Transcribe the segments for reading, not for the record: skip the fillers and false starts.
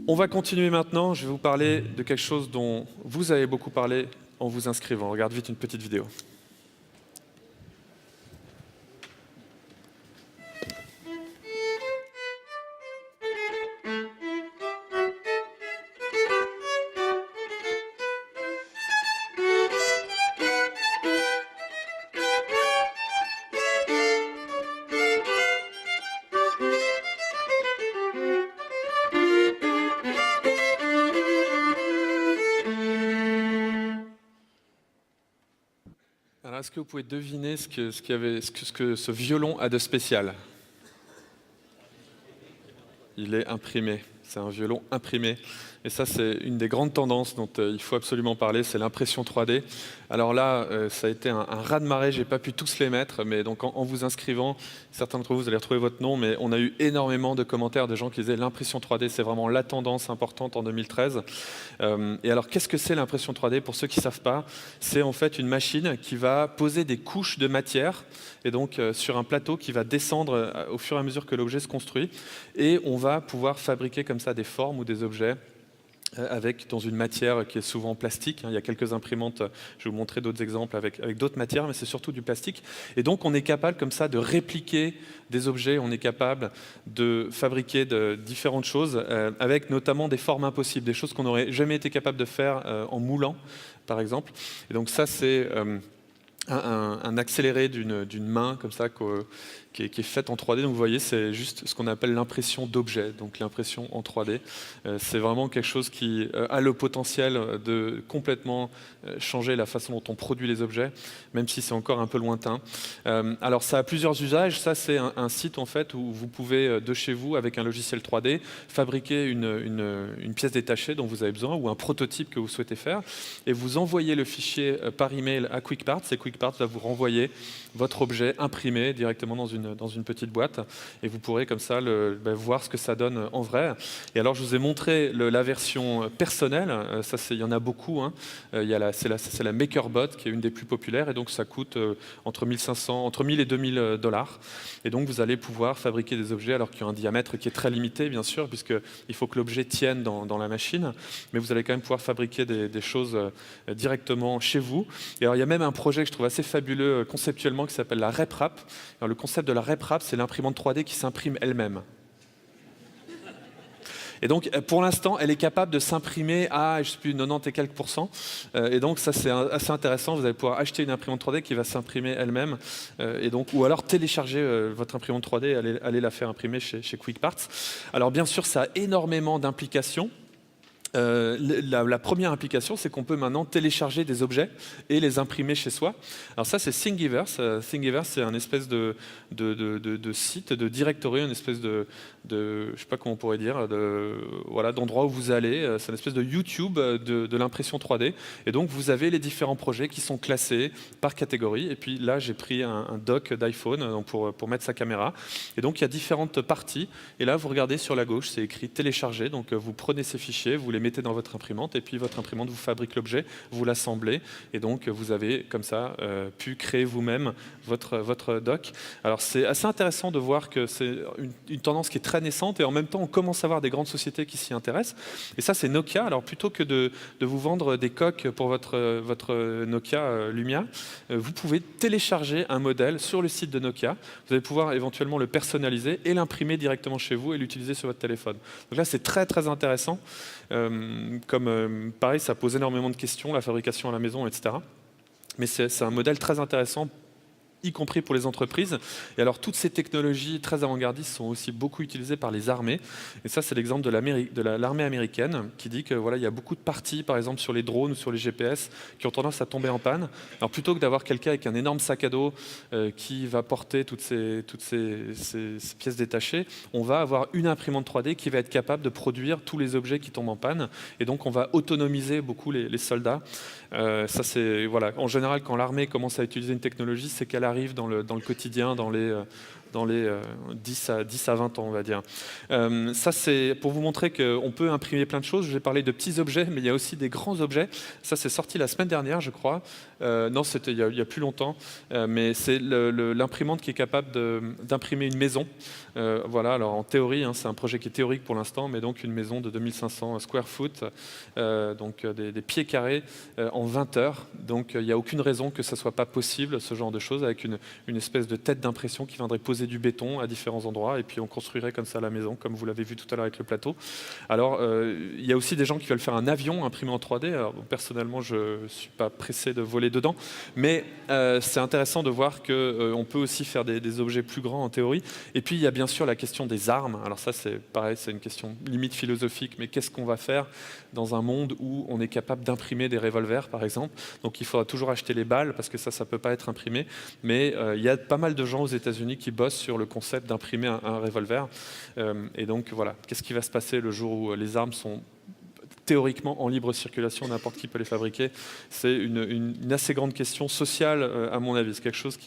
On va continuer maintenant. Je vais vous parler de quelque chose dont vous avez beaucoup parlé en vous inscrivant. On regarde vite une petite vidéo. Alors, est-ce que vous pouvez deviner ce que ce violon a de spécial? Il est imprimé. C'est un violon imprimé. Et ça, c'est une des grandes tendances dont il faut absolument parler, c'est l'impression 3D. Alors là, ça a été un raz-de-marée, j'ai pas pu tous les mettre, mais donc en vous inscrivant, certains d'entre vous, vous allez retrouver votre nom, mais on a eu énormément de commentaires de gens qui disaient l'impression 3D, c'est vraiment la tendance importante en 2013. Et alors, qu'est-ce que c'est l'impression 3D? Pour ceux qui ne savent pas, c'est en fait une machine qui va poser des couches de matière, et donc sur un plateau qui va descendre au fur et à mesure que l'objet se construit, et on va pouvoir fabriquer comme ça des formes ou des objets dans une matière qui est souvent plastique. Il y a quelques imprimantes, je vais vous montrer d'autres exemples avec d'autres matières, mais c'est surtout du plastique. Et donc on est capable comme ça de répliquer des objets, on est capable de fabriquer de différentes choses, avec notamment des formes impossibles, des choses qu'on n'aurait jamais été capable de faire en moulant, par exemple. Et donc ça, c'est un accéléré d'une main comme ça qui est faite en 3D. Donc vous voyez, c'est juste ce qu'on appelle l'impression d'objet, donc l'impression en 3D. C'est vraiment quelque chose qui a le potentiel de complètement changer la façon dont on produit les objets, même si c'est encore un peu lointain. Alors ça a plusieurs usages. Ça, c'est un site en fait où vous pouvez de chez vous, avec un logiciel 3D, fabriquer une pièce détachée dont vous avez besoin ou un prototype que vous souhaitez faire, et vous envoyez le fichier par email à QuickParts, et QuickParts va vous renvoyer votre objet imprimé directement dans une petite boîte, et vous pourrez comme ça voir ce que ça donne en vrai. Et alors je vous ai montré la version personnelle, ça il y en a beaucoup, hein. C'est la MakerBot qui est une des plus populaires, et donc ça coûte entre 1000 et 2000 dollars, et donc vous allez pouvoir fabriquer des objets alors qu'il y a un diamètre qui est très limité bien sûr, puisqu'il faut que l'objet tienne dans la machine, mais vous allez quand même pouvoir fabriquer des choses directement chez vous. Et alors il y a même un projet que je trouve assez fabuleux conceptuellement qui s'appelle la RepRap. Alors, le concept de la RepRap, c'est l'imprimante 3D qui s'imprime elle-même. Et donc, pour l'instant, elle est capable de s'imprimer à, je sais plus, 90 et quelques %. Et donc, ça, c'est assez intéressant. Vous allez pouvoir acheter une imprimante 3D qui va s'imprimer elle-même. Et donc, ou alors télécharger votre imprimante 3D et aller la faire imprimer chez QuickParts. Alors, bien sûr, ça a énormément d'implications. La première implication, c'est qu'on peut maintenant télécharger des objets et les imprimer chez soi. Alors ça, c'est Thingiverse. Thingiverse, c'est un espèce de site, de directory, une espèce je sais pas comment on pourrait dire, d'endroit où vous allez. C'est une espèce de YouTube de l'impression 3D. Et donc, vous avez les différents projets qui sont classés par catégorie. Et puis là, j'ai pris un dock d'iPhone pour mettre sa caméra. Et donc, il y a différentes parties. Et là, vous regardez sur la gauche, c'est écrit télécharger. Donc, vous prenez ces fichiers, vous les mettez dans votre imprimante, et puis votre imprimante vous fabrique l'objet, vous l'assemblez, et donc vous avez comme ça pu créer vous-même votre dock. Alors c'est assez intéressant de voir que c'est une tendance qui est très naissante, et en même temps on commence à voir des grandes sociétés qui s'y intéressent. Et ça, c'est Nokia. Alors plutôt que de vous vendre des coques pour votre Nokia Lumia, vous pouvez télécharger un modèle sur le site de Nokia. Vous allez pouvoir éventuellement le personnaliser et l'imprimer directement chez vous et l'utiliser sur votre téléphone. Donc là, c'est très très intéressant. Pareil, ça pose énormément de questions, la fabrication à la maison, etc. Mais c'est un modèle très intéressant, y compris pour les entreprises. Et alors, toutes ces technologies très avant-gardistes sont aussi beaucoup utilisées par les armées. Et ça, c'est l'exemple de l'armée américaine qui dit que voilà, il y a beaucoup de parties, par exemple sur les drones ou sur les GPS, qui ont tendance à tomber en panne. Alors, plutôt que d'avoir quelqu'un avec un énorme sac à dos qui va porter toutes ces pièces détachées, on va avoir une imprimante 3D qui va être capable de produire tous les objets qui tombent en panne. Et donc, on va autonomiser beaucoup les soldats. Ça, c'est, voilà. En général, quand l'armée commence à utiliser une technologie, c'est qu'elle arrive dans le quotidien, dans les 10 à 20 ans, on va dire. Ça, c'est pour vous montrer qu'on peut imprimer plein de choses. J'ai parlé de petits objets, mais il y a aussi des grands objets. Ça, c'est sorti la semaine dernière, je crois. Non, c'était il y a plus longtemps, mais c'est l'imprimante qui est capable d'imprimer une maison. Voilà, alors en théorie, hein, c'est un projet qui est théorique pour l'instant, mais donc une maison de 2500 square foot, donc des pieds carrés en 20 heures. Donc il n'y a aucune raison que ça ne soit pas possible, ce genre de choses, avec une espèce de tête d'impression qui viendrait poser du béton à différents endroits, et puis on construirait comme ça la maison, comme vous l'avez vu tout à l'heure avec le plateau. Alors, il y a aussi des gens qui veulent faire un avion imprimé en 3D. Alors, bon, personnellement, je ne suis pas pressé de voler dedans, mais c'est intéressant de voir qu'on peut aussi faire des objets plus grands en théorie. Et puis, il y a bien sûr la question des armes. Alors ça, c'est pareil, c'est une question limite philosophique, mais qu'est-ce qu'on va faire dans un monde où on est capable d'imprimer des revolvers, par exemple? Donc, il faudra toujours acheter les balles, parce que ça ne peut pas être imprimé. Mais il y a pas mal de gens aux États-Unis qui bossent sur le concept d'imprimer un revolver. Et donc, voilà, qu'est-ce qui va se passer le jour où les armes sont théoriquement en libre circulation, n'importe qui peut les fabriquer? C'est une assez grande question sociale, à mon avis. C'est quelque chose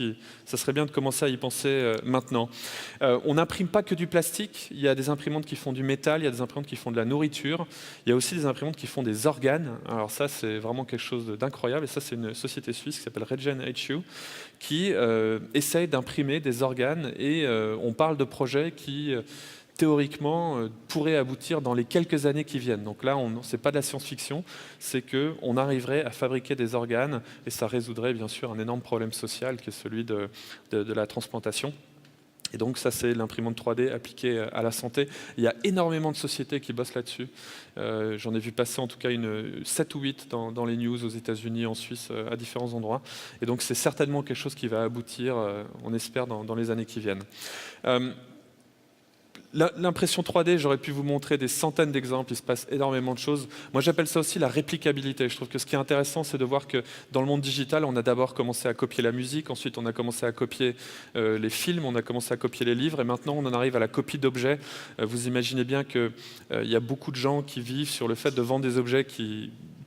ça serait bien de commencer à y penser maintenant. On n'imprime pas que du plastique. Il y a des imprimantes qui font du métal, il y a des imprimantes qui font de la nourriture. Il y a aussi des imprimantes qui font des organes. Alors ça, c'est vraiment quelque chose d'incroyable. Et ça, c'est une société suisse qui s'appelle RegenHU qui essaye d'imprimer des organes. Et on parle de projets qui théoriquement, pourrait aboutir dans les quelques années qui viennent. Donc là, ce n'est pas de la science-fiction, c'est qu'on arriverait à fabriquer des organes et ça résoudrait bien sûr un énorme problème social qui est celui de la transplantation. Et donc ça, c'est l'imprimante 3D appliquée à la santé. Il y a énormément de sociétés qui bossent là-dessus. J'en ai vu passer en tout cas 7 ou 8 dans les news aux États-Unis, en Suisse, à différents endroits. Et donc c'est certainement quelque chose qui va aboutir, on espère, dans les années qui viennent. L'impression 3D, j'aurais pu vous montrer des centaines d'exemples, il se passe énormément de choses. Moi, j'appelle ça aussi la réplicabilité. Je trouve que ce qui est intéressant, c'est de voir que dans le monde digital, on a d'abord commencé à copier la musique, ensuite on a commencé à copier les films, on a commencé à copier les livres, et maintenant on en arrive à la copie d'objets. Vous imaginez bien qu'il y a beaucoup de gens qui vivent sur le fait de vendre des objets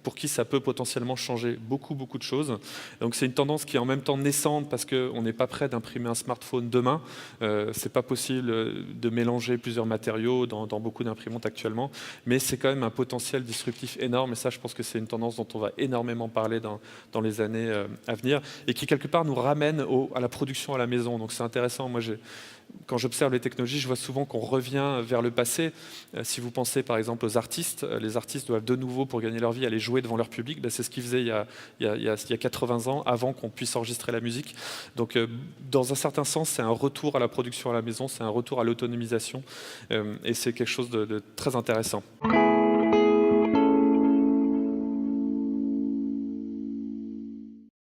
pour qui ça peut potentiellement changer beaucoup de choses. Donc c'est une tendance qui est en même temps naissante parce qu'on n'est pas prêt d'imprimer un smartphone demain. C'est pas possible de mélanger plusieurs matériaux dans beaucoup d'imprimantes actuellement, mais c'est quand même un potentiel disruptif énorme, et ça je pense que c'est une tendance dont on va énormément parler dans les années à venir, et qui quelque part nous ramène à la production à la maison. Donc c'est intéressant. Moi, quand j'observe les technologies, je vois souvent qu'on revient vers le passé. Si vous pensez par exemple aux artistes, les artistes doivent de nouveau, pour gagner leur vie, aller jouer devant leur public. C'est ce qu'ils faisaient il y a 80 ans, avant qu'on puisse enregistrer la musique. Donc dans un certain sens, c'est un retour à la production à la maison, c'est un retour à l'autonomisation, et c'est quelque chose de très intéressant.